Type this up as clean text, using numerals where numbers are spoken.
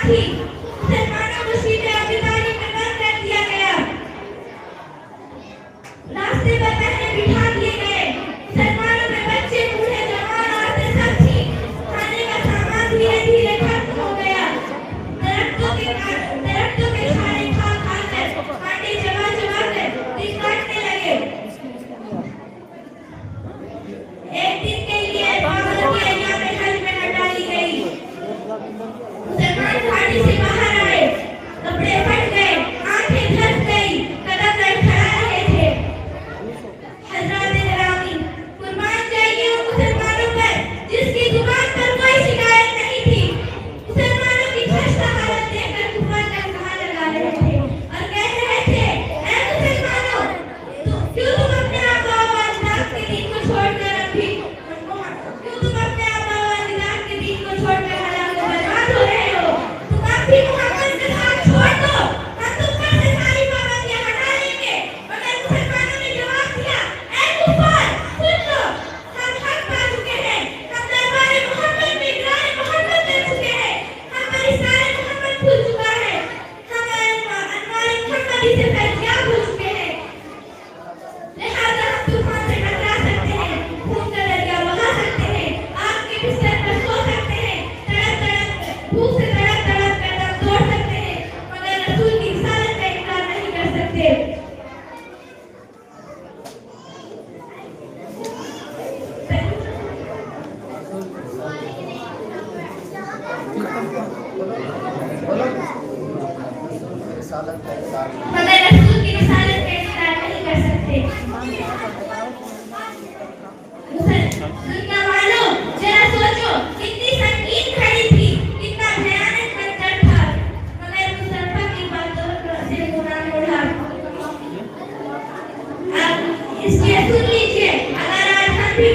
थी, मुसलमानों को सीधे आबिदानी में बंद कर दिया गया। रास्ते पर पहले बिठा दिए गए। मुसलमानों में बच्चे, बूढ़े, जवान, औरतें सब थी। खाने का सामान धीरे धीरे खत्म हो गया। दरख्तों के छाले खा खा कर, कांटे चबा चबा कर दिन काटने लगे। एक दिन के लिए पागल की अय्याम हज में न डाली गई। मुसलमान घाटी से बाहर आए, कपड़े फट गए, आंखें धंस गई, कदम लड़खड़ा रहे थे। हज़रात गिरामी, कुर्बान जाइए उन मुसलमानों पर जिसकी जुबान पर कोई शिकायत नहीं थी। मुसलमानों की खस्ता हालत देखकर कुफर का कहा लगा रहे थे और कह रहे थे, ऐ मुसलमानों, क्यों तुम अपने आबा व अजदाद के दीन को छोड़कर हलाल में बर्बाद हो रहे हो? तुम अब भी मोहम्मद का साथ छोड़ दो, हम तुम पर से सारी पाबंदियां हटा लेंगे। मगर मुसलमानों ने जवाब दिया, ऐ कुफार, सुन लो, हम हक पा चुके हैं, हम दरबारे मोहम्मद में इकरार मोहम्मद कर चुके हैं, हम पर इस्लाम मोहम्मद खुल चुका है, हम अनवार मोहम्मदी से फैज़याब हो चुके हैं। लिहाजा हम तूफान से टकरा सकते हैं, खून का दरिया बहा सकते हैं, आग के बिस्तर पर सो सकते हैं, भूख से तड़प तड़प कर दम तोड़ सकते हैं, मगर रसूल की रिसालत का इनकार नहीं कर सकते। मगर रसूल की रिसालत का इनकार नहीं कर सकते। दुनिया वालों, जरा सोचो, कितनी संगीन घड़ी थी, कितना भयानक मंजर था, मगर मुस्तफा की बातों से गुनाह उड़ा। अब इसलिए सुन लीजिए, अगर आज हम भी